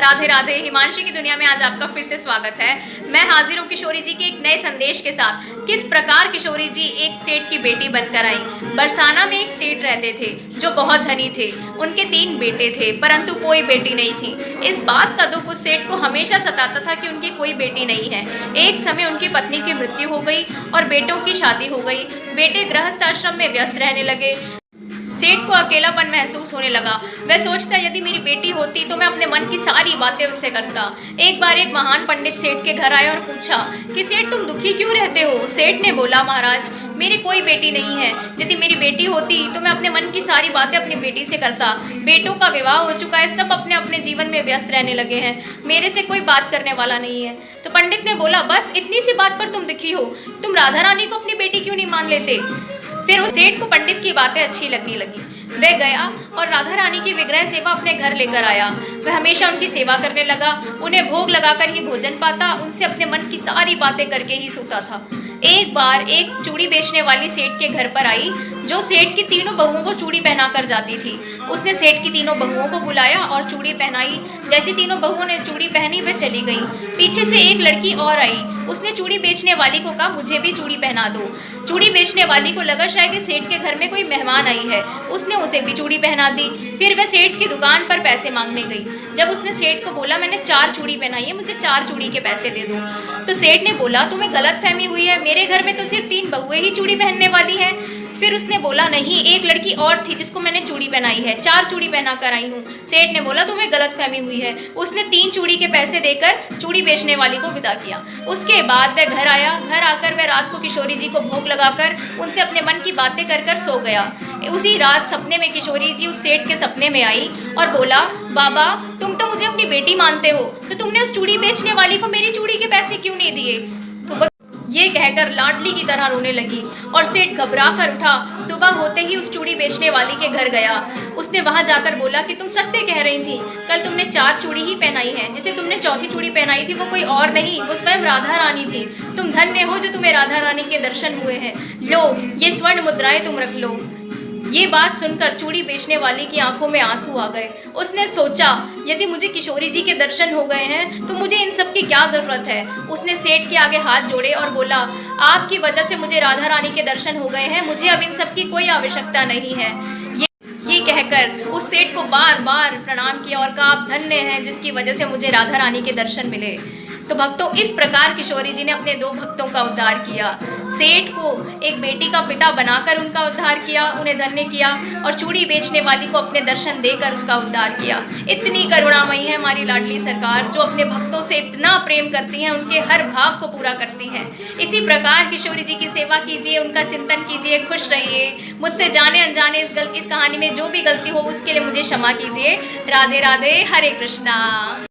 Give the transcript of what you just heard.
राधे राधे। हिमांशी की दुनिया में आज आपका फिर से स्वागत है। मैं हाजिर हूँ किशोरी जी के एक नए संदेश के साथ। किस प्रकार किशोरी जी एक सेठ की बेटी बनकर आई। बरसाना में एक सेठ रहते थे जो बहुत धनी थे। उनके 3 बेटे थे परंतु कोई बेटी नहीं थी। इस बात का दुख उस सेठ को हमेशा सताता था कि उनकी कोई बेटी नहीं है। एक समय उनकी पत्नी की मृत्यु हो गई और बेटों की शादी हो गई। बेटे गृहस्थ आश्रम में व्यस्त रहने लगे। सेठ को अकेलापन महसूस होने लगा। वह सोचता यदि मेरी बेटी होती तो मैं अपने मन की सारी बातें उससे करता। एक बार एक महान पंडित सेठ के घर आया और पूछा कि सेठ तुम दुखी क्यों रहते हो। सेठ ने बोला महाराज मेरी कोई बेटी नहीं है। यदि मेरी बेटी होती तो मैं अपने मन की सारी बातें अपनी बेटी से करता। बेटों का विवाह हो चुका है, सब अपने अपने जीवन में व्यस्त रहने लगे हैं। मेरे से कोई बात करने वाला नहीं है। तो पंडित ने बोला बस इतनी सी बात पर तुम दुखी हो, तुम राधा रानी को अपनी बेटी क्यों नहीं मान लेते। फिर उस सेठ को पंडित की बातें अच्छी लगने लगी। वह गया और राधा रानी की विग्रह सेवा अपने घर लेकर आया। वह हमेशा उनकी सेवा करने लगा। उन्हें भोग लगाकर ही भोजन पाता, उनसे अपने मन की सारी बातें करके ही सोता था। एक बार एक चूड़ी बेचने वाली सेठ के घर पर आई जो सेठ की तीनों बहुओं को चूड़ी पहना कर जाती थी। उसने सेठ की तीनों बहुओं को बुलाया और चूड़ी पहनाई। जैसी तीनों बहुओं ने चूड़ी पहनी वह चली गई। पीछे से एक लड़की और आई। उसने चूड़ी बेचने वाली को कहा मुझे भी चूड़ी पहना दो। चूड़ी बेचने वाली को लगा शायद सेठ के घर में कोई मेहमान आई है, उसने उसे भी चूड़ी पहना दी। फिर वह सेठ की दुकान पर पैसे मांगने गई। जब उसने सेठ को बोला मैंने 4 चूड़ी पहनाई है, मुझे 4 चूड़ी के पैसे दे दो। तो सेठ ने बोला तुम्हें गलतफहमी हुई है, मेरे घर में तो सिर्फ 3 बहुएं ही चूड़ी पहनने वाली हैं। फिर उसने बोला नहीं एक लड़की और थी जिसको मैंने चूड़ी पहनाई है, 4 चूड़ी पहना कर आई हूँ। सेठ ने बोला तुम्हें गलतफहमी हुई है। उसने 3 चूड़ी के पैसे देकर चूड़ी बेचने वाली को विदा किया। उसके बाद वह घर आया। घर आकर वह रात को किशोरी जी को भोग लगाकर उनसे अपने मन की बातें कर कर सो गया। उसी रात सपने में किशोरी जी उस सेठ के सपने में आई और बोला बाबा तुम तो मुझे अपनी बेटी मानते हो, तो तुमने उस चूड़ी बेचने वाली को मेरी चूड़ी के पैसे क्यों नहीं दिए। तो ये कहकर लाडली की तरह रोने लगी और सेठ घबरा कर उठा। सुबह होते ही उस चूड़ी बेचने वाली के घर गया। उसने वहां जाकर बोला कि तुम सत्य कह रही थी, कल तुमने 4 चूड़ी ही पहनाई है। जिसे तुमने चौथी चूड़ी पहनाई थी वो कोई और नहीं, वो स्वयं राधा रानी थी। तुम धन्य हो जो तुम्हें राधा रानी के दर्शन हुए हैं। लो ये स्वर्ण मुद्राएं तुम रख लो। ये बात सुनकर चूड़ी बेचने वाली की आंखों में आंसू आ गए। उसने सोचा यदि मुझे किशोरी जी के दर्शन हो गए हैं तो मुझे इन सब की क्या ज़रूरत है। उसने सेठ के आगे हाथ जोड़े और बोला आपकी वजह से मुझे राधा रानी के दर्शन हो गए हैं, मुझे अब इन सब की कोई आवश्यकता नहीं है। ये कहकर उस सेठ को बार बार प्रणाम किया और कहा आप धन्य हैं जिसकी वजह से मुझे राधा रानी के दर्शन मिले। तो भक्तों इस प्रकार किशोरी जी ने अपने 2 भक्तों का उद्धार किया। सेठ को एक बेटी का पिता बनाकर उनका उद्धार किया, उन्हें धन्य किया, और चूड़ी बेचने वाली को अपने दर्शन देकर उसका उद्धार किया। इतनी करुणामयी है हमारी लाडली सरकार जो अपने भक्तों से इतना प्रेम करती हैं, उनके हर भाव को पूरा करती हैं। इसी प्रकार किशोरी जी की सेवा कीजिए, उनका चिंतन कीजिए, खुश रहिए। मुझसे जाने अनजाने इस कहानी में जो भी गलती हो उसके लिए मुझे क्षमा कीजिए। राधे राधे, हरे कृष्णा।